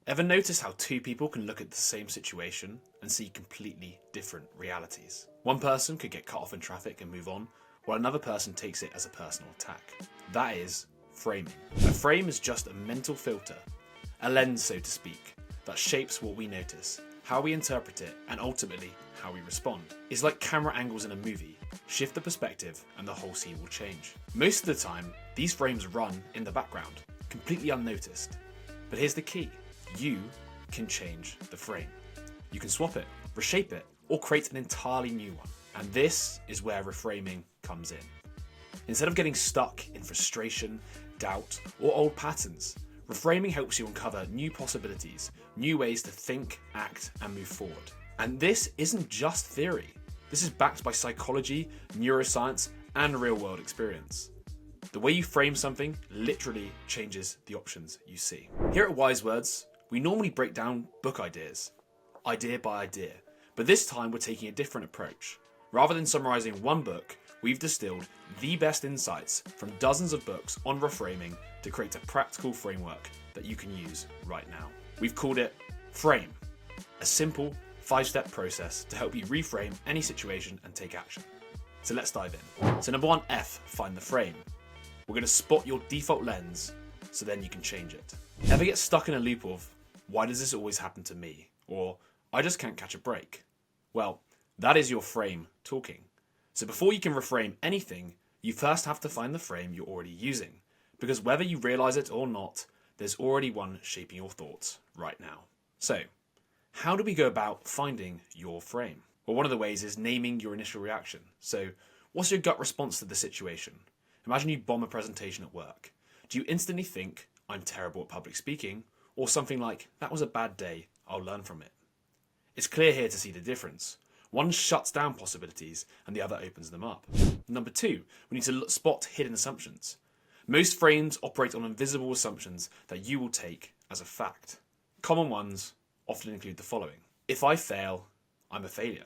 Ever notice how two people can look at the same situation and see completely different realities? One person could get cut off in traffic and move on, while another person takes it as a personal attack. That is framing. A frame is just a mental filter, a lens so to speak, that shapes what we notice, how we interpret it, and ultimately how we respond. It's like camera angles in a movie. Shift the perspective and the whole scene will change. Most of the time, these frames run in the background, completely unnoticed. But here's the key. You can change the frame. You can swap it, reshape it, or create an entirely new one. And this is where reframing comes in. Instead of getting stuck in frustration, doubt, or old patterns, reframing helps you uncover new possibilities, new ways to think, act, and move forward. And this isn't just theory. This is backed by psychology, neuroscience, and real-world experience. The way you frame something literally changes the options you see. Here at Wise Words, we normally break down book ideas, idea by idea, but this time we're taking a different approach. Rather than summarising one book, we've distilled the best insights from dozens of books on reframing to create a practical framework that you can use right now. We've called it Frame, a simple 5-step process to help you reframe any situation and take action. So let's dive in. So number 1, F, find the frame. We're going to spot your default lens so then you can change it. Ever get stuck in a loop of, why does this always happen to me? Or, I just can't catch a break? Well, that is your frame talking. So before you can reframe anything, you first have to find the frame you're already using. Because whether you realise it or not, there's already one shaping your thoughts right now. So, how do we go about finding your frame? Well, one of the ways is naming your initial reaction. So, what's your gut response to the situation? Imagine you bomb a presentation at work. Do you instantly think, I'm terrible at public speaking? Or something like, that was a bad day, I'll learn from it. It's clear here to see the difference. One shuts down possibilities and the other opens them up. Number 2, we need to spot hidden assumptions. Most frames operate on invisible assumptions that you will take as a fact. Common ones often include the following. If I fail, I'm a failure.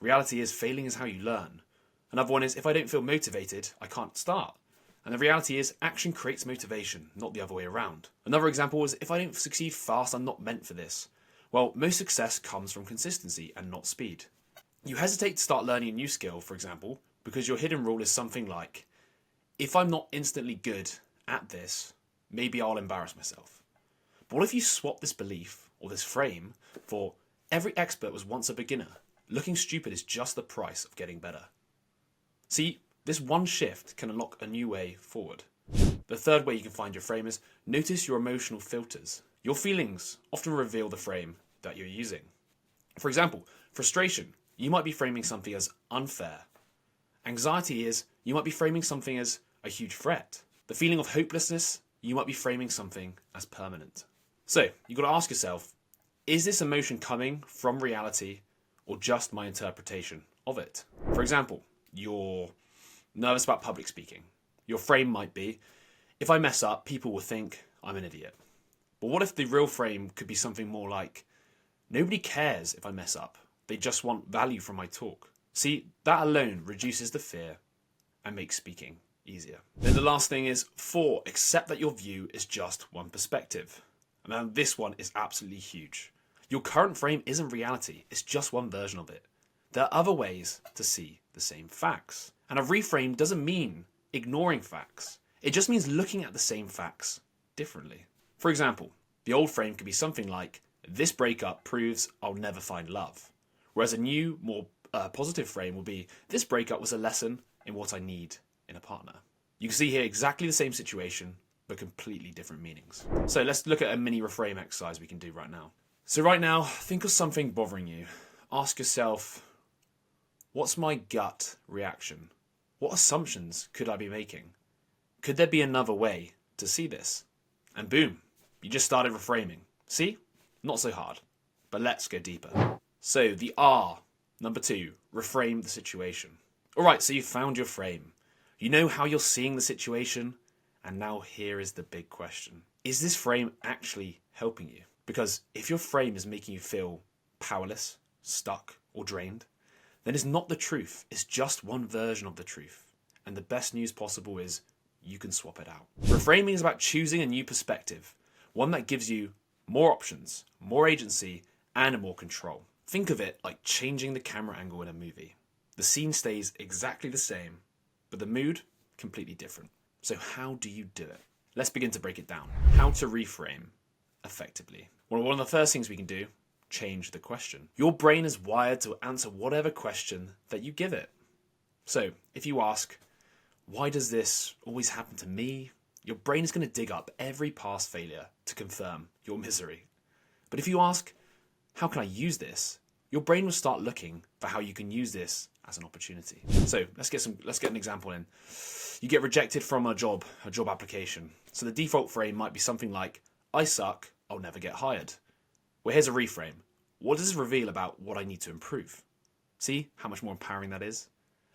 Reality is failing is how you learn. Another one is if I don't feel motivated, I can't start. And the reality is action creates motivation, not the other way around. Another example is if I don't succeed fast, I'm not meant for this. Well, most success comes from consistency and not speed. You hesitate to start learning a new skill, for example, because your hidden rule is something like, if I'm not instantly good at this, maybe I'll embarrass myself. But what if you swap this belief, or this frame, for every expert was once a beginner. Looking stupid is just the price of getting better. See, this one shift can unlock a new way forward. The third way you can find your frame is notice your emotional filters. Your feelings often reveal the frame that you're using. For example, frustration, you might be framing something as unfair. Anxiety is, you might be framing something as a huge threat. The feeling of hopelessness, you might be framing something as permanent. So, you've got to ask yourself, is this emotion coming from reality or just my interpretation of it? For example, you're nervous about public speaking. Your frame might be, if I mess up, people will think I'm an idiot. But what if the real frame could be something more like, nobody cares if I mess up. They just want value from my talk. See, that alone reduces the fear and makes speaking easier. Then the last thing is 4, accept that your view is just one perspective. And now this one is absolutely huge. Your current frame isn't reality, it's just one version of it. There are other ways to see the same facts. And a reframe doesn't mean ignoring facts. It just means looking at the same facts differently. For example, the old frame could be something like, this breakup proves I'll never find love. Whereas a new, more positive frame will be, this breakup was a lesson in what I need in a partner. You can see here exactly the same situation, but completely different meanings. So let's look at a mini reframe exercise we can do right now. So right now, think of something bothering you. Ask yourself, what's my gut reaction? What assumptions could I be making? Could there be another way to see this? And boom, you just started reframing. See? Not so hard. But let's go deeper. So the R, number 2, reframe the situation. Alright, so you found your frame. You know how you're seeing the situation. And now here is the big question. Is this frame actually helping you? Because if your frame is making you feel powerless, stuck, or drained, then it's not the truth. It's just one version of the truth. And the best news possible is you can swap it out. Reframing is about choosing a new perspective, one that gives you More options, more agency, and more control. Think of it like changing the camera angle in a movie. The scene stays exactly the same, but the mood completely different. So how do you do it? Let's begin to break it down. How to reframe effectively. Well, one of the first things we can do, change the question. Your brain is wired to answer whatever question that you give it. So if you ask, why does this always happen to me? Your brain is going to dig up every past failure to confirm your misery. But if you ask, how can I use this? Your brain will start looking for how you can use this as an opportunity. So let's get an example in. You get rejected from a job application. So the default frame might be something like, I suck, I'll never get hired. Well, here's a reframe. What does this reveal about what I need to improve? See how much more empowering that is?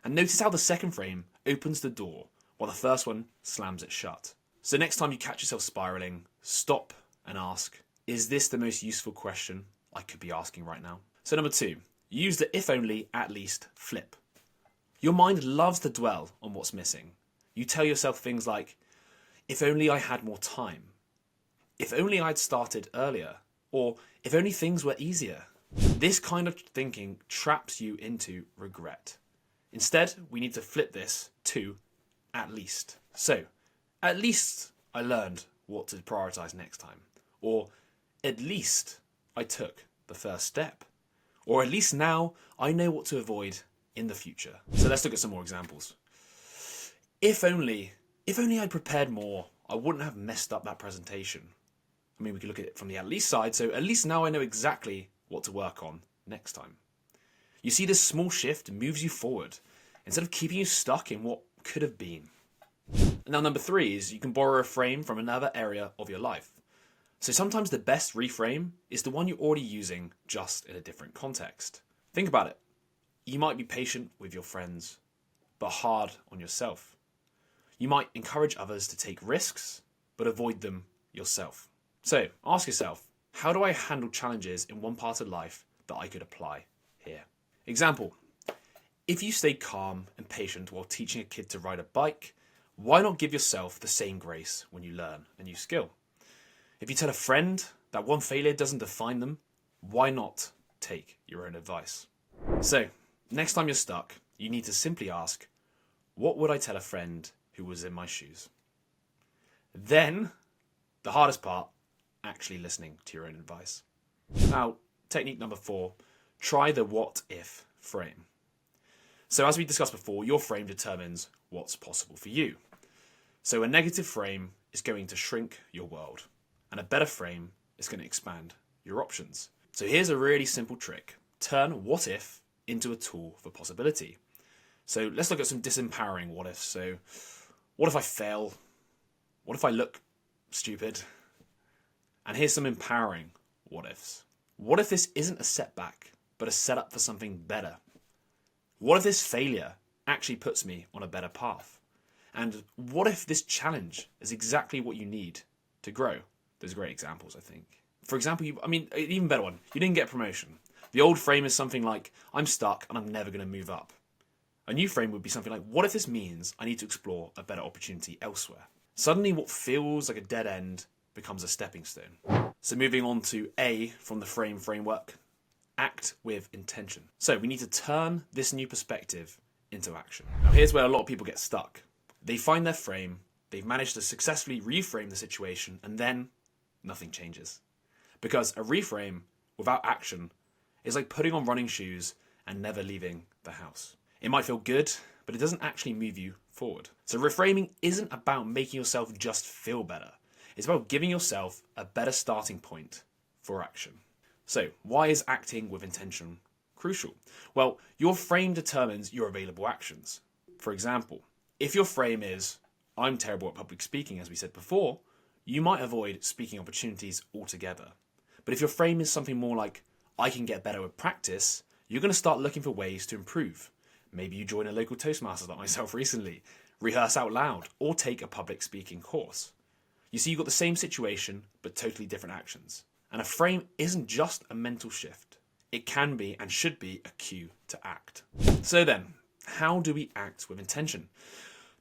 And notice how the second frame opens the door while the first one slams it shut. So next time you catch yourself spiraling, stop and ask, is this the most useful question I could be asking right now? So number 2, use the if only, at least flip. Your mind loves to dwell on what's missing. You tell yourself things like, if only I had more time. If only I'd started earlier. Or if only things were easier. This kind of thinking traps you into regret. Instead, we need to flip this to at least. So, at least I learned what to prioritize next time. Or at least I took the first step. Or at least now I know what to avoid in the future. So let's look at some more examples. If only I'd prepared more, I wouldn't have messed up that presentation. I mean, we could look at it from the at least side. So at least now I know exactly what to work on next time. You see, this small shift moves you forward instead of keeping you stuck in what could have been. And now number 3 is you can borrow a frame from another area of your life. So sometimes the best reframe is the one you're already using, just in a different context. Think about it. You might be patient with your friends, but hard on yourself. You might encourage others to take risks, but avoid them yourself. So ask yourself, how do I handle challenges in one part of life that I could apply here? Example, if you stay calm and patient while teaching a kid to ride a bike, why not give yourself the same grace when you learn a new skill? If you tell a friend that one failure doesn't define them, why not take your own advice? So, next time you're stuck, you need to simply ask, what would I tell a friend who was in my shoes? Then, the hardest part, actually listening to your own advice. Now, technique number 4, try the what if frame. So as we discussed before, your frame determines what's possible for you. So a negative frame is going to shrink your world, and a better frame is going to expand your options. So here's a really simple trick. Turn what if into a tool for possibility. So let's look at some disempowering what ifs. So what if I fail? What if I look stupid? And here's some empowering what ifs. What if this isn't a setback, but a setup for something better? What if this failure actually puts me on a better path? And what if this challenge is exactly what you need to grow? Those are great examples, I think. For example, an even better one, you didn't get a promotion. The old frame is something like, I'm stuck and I'm never going to move up. A new frame would be something like, what if this means I need to explore a better opportunity elsewhere? Suddenly what feels like a dead end becomes a stepping stone. So moving on to A from the frame framework, act with intention. So we need to turn this new perspective into action. Now here's where a lot of people get stuck. They find their frame, they've managed to successfully reframe the situation, and then nothing changes. Because a reframe without action is like putting on running shoes and never leaving the house. It might feel good, but it doesn't actually move you forward. So reframing isn't about making yourself just feel better. It's about giving yourself a better starting point for action. So why is acting with intention crucial? Well, your frame determines your available actions. For example, if your frame is, I'm terrible at public speaking, as we said before, you might avoid speaking opportunities altogether. But if your frame is something more like, I can get better with practice, you're going to start looking for ways to improve. Maybe you join a local Toastmasters like myself recently, rehearse out loud, or take a public speaking course. You see, you've got the same situation, but totally different actions. And a frame isn't just a mental shift. It can be and should be a cue to act. So then, how do we act with intention?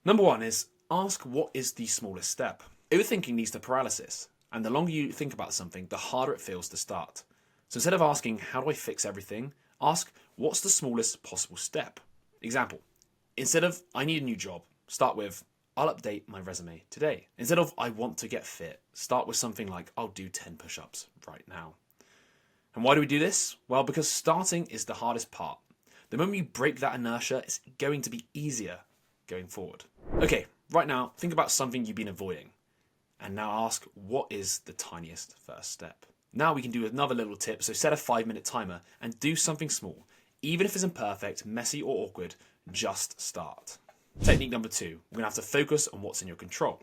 Number 1 is ask what is the smallest step. Overthinking leads to paralysis, And the longer you think about something, the harder it feels to start. So instead of asking, how do I fix everything? Ask, what's the smallest possible step? Example, instead of, I need a new job, start with, I'll update my resume today. Instead of, I want to get fit, start with something like, I'll do 10 push-ups right now. And why do we do this? Well, because starting is the hardest part. The moment you break that inertia, it's going to be easier going forward. Okay, right now, think about something you've been avoiding. And now ask, what is the tiniest first step? Now we can do another little tip. So set a 5-minute timer and do something small. Even if it's imperfect, messy or awkward, just start. Technique number 2, we're gonna have to focus on what's in your control.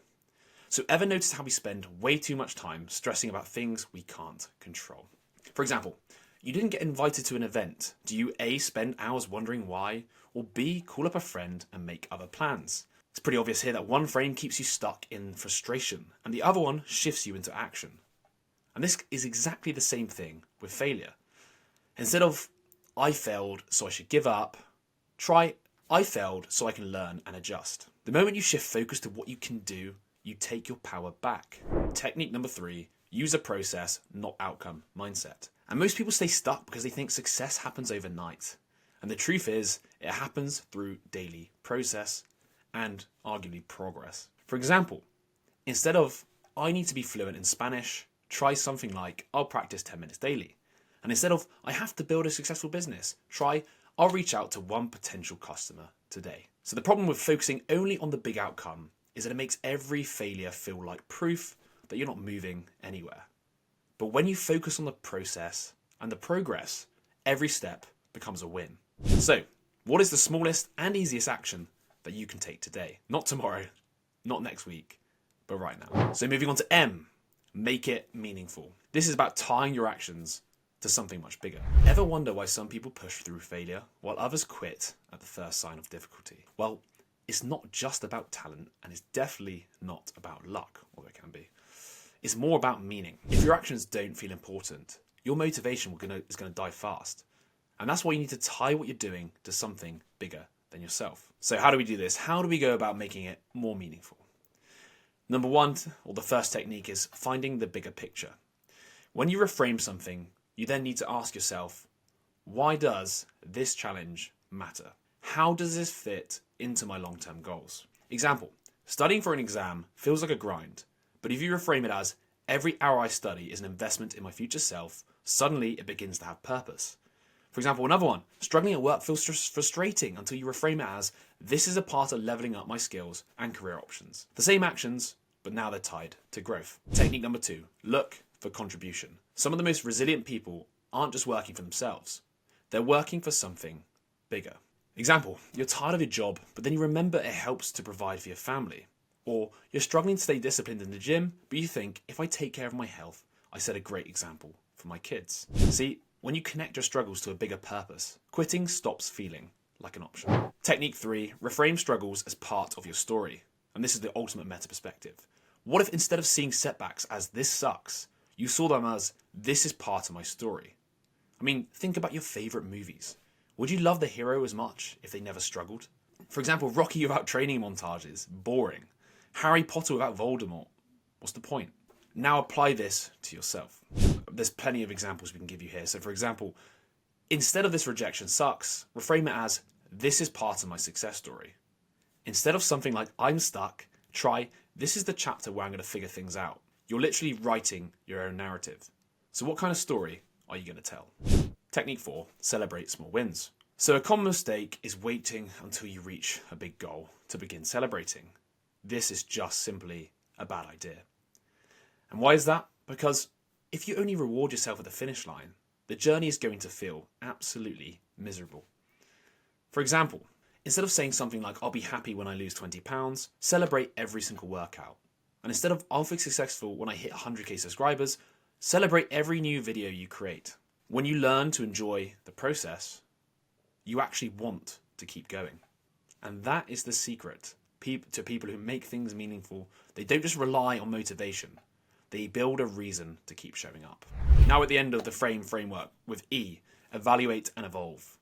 So ever notice how we spend way too much time stressing about things we can't control? For example, you didn't get invited to an event. Do you A, spend hours wondering why, or B, call up a friend and make other plans? It's pretty obvious here that one frame keeps you stuck in frustration and the other one shifts you into action. And this is exactly the same thing with failure. Instead of, I failed, so I should give up, try, I failed, so I can learn and adjust. The moment you shift focus to what you can do, you take your power back. Technique number 3, use a process, not outcome mindset. And most people stay stuck because they think success happens overnight. And the truth is, it happens through daily process and arguably progress. For example, instead of, I need to be fluent in Spanish, try something like, I'll practice 10 minutes daily. And instead of, I have to build a successful business, try, I'll reach out to one potential customer today. So the problem with focusing only on the big outcome is that it makes every failure feel like proof that you're not moving anywhere. But when you focus on the process and the progress, every step becomes a win. So, what is the smallest and easiest action that you can take today? Not tomorrow, not next week, but right now. So moving on to M, make it meaningful. This is about tying your actions to something much bigger. Ever wonder why some people push through failure while others quit at the first sign of difficulty? Well, it's not just about talent, and it's definitely not about luck, although it can be. It's more about meaning. If your actions don't feel important, your motivation is going to die fast. And that's why you need to tie what you're doing to something bigger than yourself. So how do we do this? How do we go about making it more meaningful? Number 1, or the first technique, is finding the bigger picture. When you reframe something, you then need to ask yourself, why does this challenge matter? How does this fit into my long-term goals? Example, studying for an exam feels like a grind, but if you reframe it as, every hour I study is an investment in my future self, suddenly it begins to have purpose. For example, another one, struggling at work feels frustrating until you reframe it as, this is a part of leveling up my skills and career options. The same actions, but now they're tied to growth. Technique number 2, look for contribution. Some of the most resilient people aren't just working for themselves. They're working for something bigger. Example, you're tired of your job, but then you remember it helps to provide for your family. Or you're struggling to stay disciplined in the gym, but you think, if I take care of my health, I set a great example for my kids. See, when you connect your struggles to a bigger purpose, quitting stops feeling like an option. Technique 3, reframe struggles as part of your story. And this is the ultimate meta perspective. What if instead of seeing setbacks as this sucks, you saw them as this is part of my story? I mean, think about your favorite movies. Would you love the hero as much if they never struggled? For example, Rocky without training montages, boring. Harry Potter without Voldemort, what's the point? Now apply this to yourself. There's plenty of examples we can give you here. So for example, instead of this rejection sucks, reframe it as this is part of my success story. Instead of something like I'm stuck, try this is the chapter where I'm going to figure things out. You're literally writing your own narrative. So what kind of story are you going to tell? Technique 4, celebrate small wins. So a common mistake is waiting until you reach a big goal to begin celebrating. This is just simply a bad idea. And why is that? Because if you only reward yourself at the finish line, the journey is going to feel absolutely miserable. For example, instead of saying something like, I'll be happy when I lose 20 pounds, celebrate every single workout. And instead of, I'll be successful when I hit 100k subscribers, celebrate every new video you create. When you learn to enjoy the process, you actually want to keep going. And that is the secret to people who make things meaningful. They don't just rely on motivation. They build a reason to keep showing up. Now at the end of the framework with E, evaluate and evolve.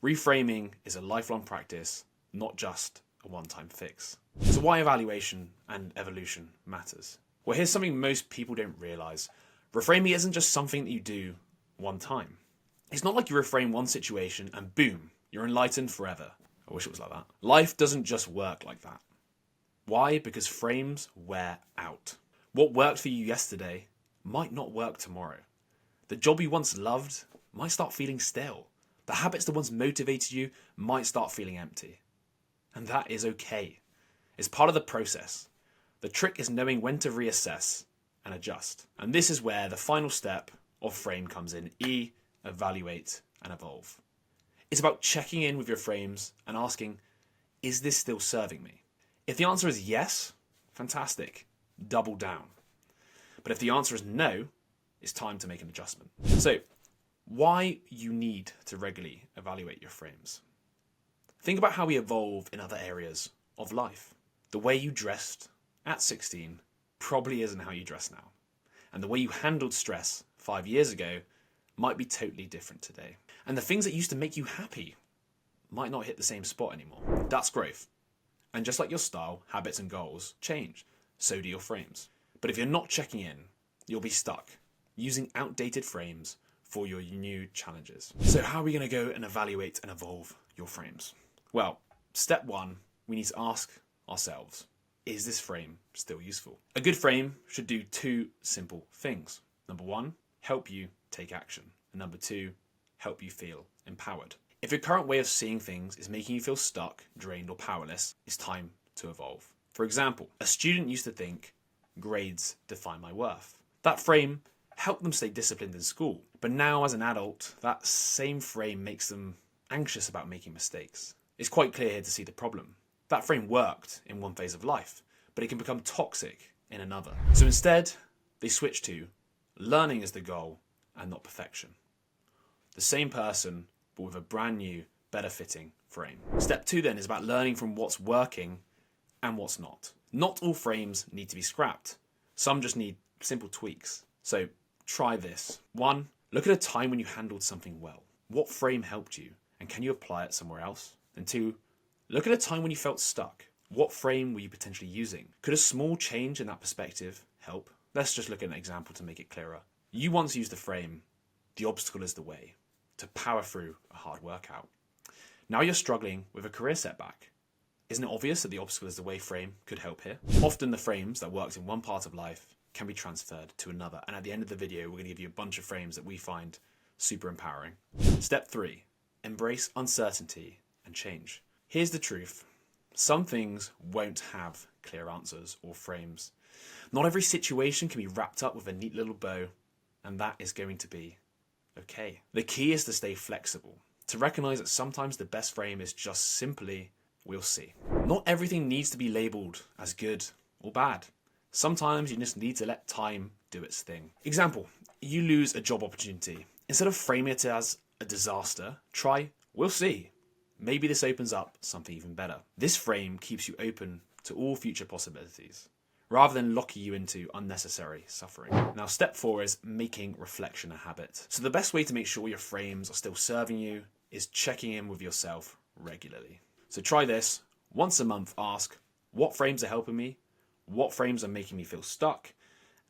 Reframing is a lifelong practice, not just a one-time fix. So why evaluation and evolution matters? Well, here's something most people don't realise. Reframing isn't just something that you do one time. It's not like you reframe one situation and boom, you're enlightened forever. I wish it was like that. Life doesn't just work like that. Why? Because frames wear out. What worked for you yesterday might not work tomorrow. The job you once loved might start feeling stale. The habits that once motivated you might start feeling empty. And that is okay. It's part of the process. The trick is knowing when to reassess and adjust. And this is where the final step of frame comes in. E, evaluate and evolve. It's about checking in with your frames and asking, is this still serving me? If the answer is yes, fantastic, double down. But if the answer is no, it's time to make an adjustment. So, why you need to regularly evaluate your frames? Think about how we evolve in other areas of life. The way you dressed at 16 probably isn't how you dress now. And the way you handled stress 5 years ago might be totally different today. And the things that used to make you happy might not hit the same spot anymore. That's growth. And just like your style, habits and goals change, so do your frames. But if you're not checking in, you'll be stuck using outdated frames for your new challenges. So how are we going to go and evaluate and evolve your frames? Well, step one, we need to ask ourselves, is this frame still useful? A good frame should do two simple things. Number one, help you take action. And number two, help you feel empowered. If your current way of seeing things is making you feel stuck, drained, or powerless, it's time to evolve. For example, a student used to think, grades define my worth. That frame helped them stay disciplined in school. But now as an adult, that same frame makes them anxious about making mistakes. It's quite clear here to see the problem. That frame worked in one phase of life, but it can become toxic in another. So instead, they switch to learning is the goal and not perfection. The same person, but with a brand new, better fitting frame. Step two then is about learning from what's working and what's not. Not all frames need to be scrapped. Some just need simple tweaks. So try this. 1, look at a time when you handled something well. What frame helped you and can you apply it somewhere else? And 2, look at a time when you felt stuck. What frame were you potentially using? Could a small change in that perspective help? Let's just look at an example to make it clearer. You once used the frame, the obstacle is the way, to power through a hard workout. Now you're struggling with a career setback. Isn't it obvious that the obstacle is the way frame could help here? Often the frames that worked in one part of life can be transferred to another. And at the end of the video, we're going to give you a bunch of frames that we find super empowering. Step 3, embrace uncertainty and change. Here's the truth. Some things won't have clear answers or frames. Not every situation can be wrapped up with a neat little bow, and that is going to be okay. The key is to stay flexible, to recognize that sometimes the best frame is just simply, we'll see. Not everything needs to be labeled as good or bad. Sometimes you just need to let time do its thing. Example, you lose a job opportunity. Instead of framing it as a disaster, try, we'll see. Maybe this opens up something even better. This frame keeps you open to all future possibilities, rather than locking you into unnecessary suffering. Now, step 4 is making reflection a habit. So the best way to make sure your frames are still serving you is checking in with yourself regularly. So try this. Once a month, ask, what frames are helping me? What frames are making me feel stuck?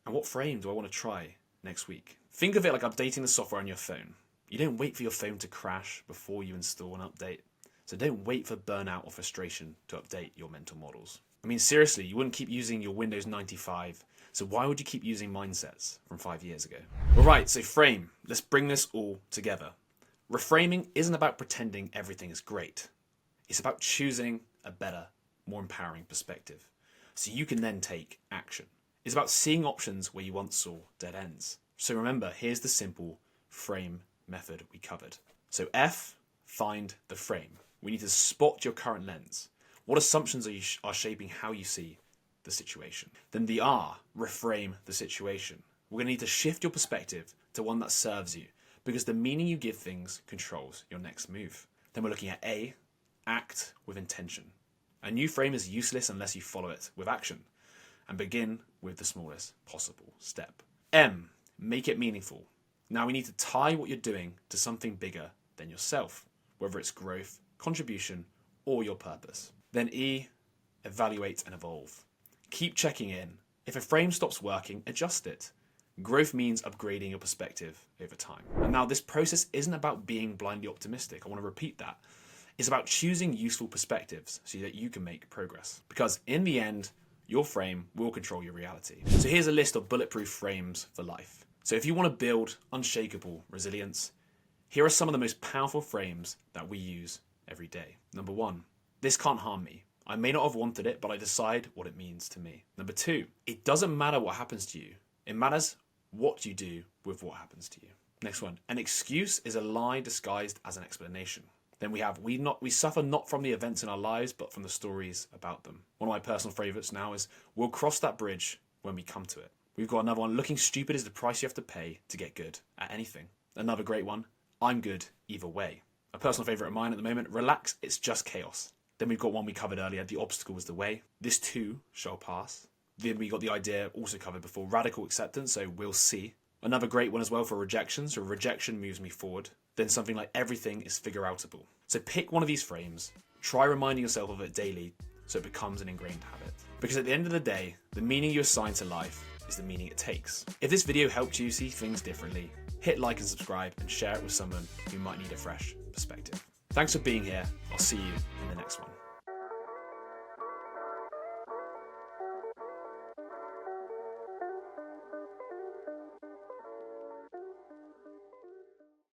And what frame do I want to try next week? Think of it like updating the software on your phone. You don't wait for your phone to crash before you install an update. So don't wait for burnout or frustration to update your mental models. I mean, seriously, you wouldn't keep using your Windows 95, so why would you keep using mindsets from 5 years ago? All right, so frame. Let's bring this all together. Reframing isn't about pretending everything is great. It's about choosing a better, more empowering perspective, so you can then take action. It's about seeing options where you once saw dead ends. So remember, here's the simple frame method we covered. So F, find the frame. We need to spot your current lens. What assumptions are shaping how you see the situation? Then the R, reframe the situation. We're going to need to shift your perspective to one that serves you, because the meaning you give things controls your next move. Then we're looking at A, act with intention. A new frame is useless unless you follow it with action, and begin with the smallest possible step. M, make it meaningful. Now we need to tie what you're doing to something bigger than yourself, whether it's growth, contribution, or your purpose. Then E, evaluate and evolve. Keep checking in, If a frame stops working, adjust it. Growth means upgrading your perspective over time. And now this process isn't about being blindly optimistic. I want to repeat that. It's about choosing useful perspectives so that you can make progress. Because in the end, your frame will control your reality. So here's a list of bulletproof frames for life. So if you want to build unshakable resilience, here are some of the most powerful frames that we use every day. Number 1, this can't harm me. I may not have wanted it, but I decide what it means to me. Number 2, it doesn't matter what happens to you. It matters what you do with what happens to you. Next one, an excuse is a lie disguised as an explanation. Then we have, we suffer not from the events in our lives, but from the stories about them. One of my personal favourites now is, we'll cross that bridge when we come to it. We've got another one, looking stupid is the price you have to pay to get good at anything. Another great one, I'm good either way. A personal favourite of mine at the moment, relax, it's just chaos. Then we've got one we covered earlier, the obstacle is the way. This too shall pass. Then we got the idea also covered before, radical acceptance, so we'll see. Another great one as well for rejection, so rejection moves me forward. Then something like everything is figure-outable. So pick one of these frames, try reminding yourself of it daily so it becomes an ingrained habit. Because at the end of the day, the meaning you assign to life is the meaning it takes. If this video helped you see things differently, hit like and subscribe and share it with someone who might need a fresh perspective. Thanks for being here. I'll see you in the next one.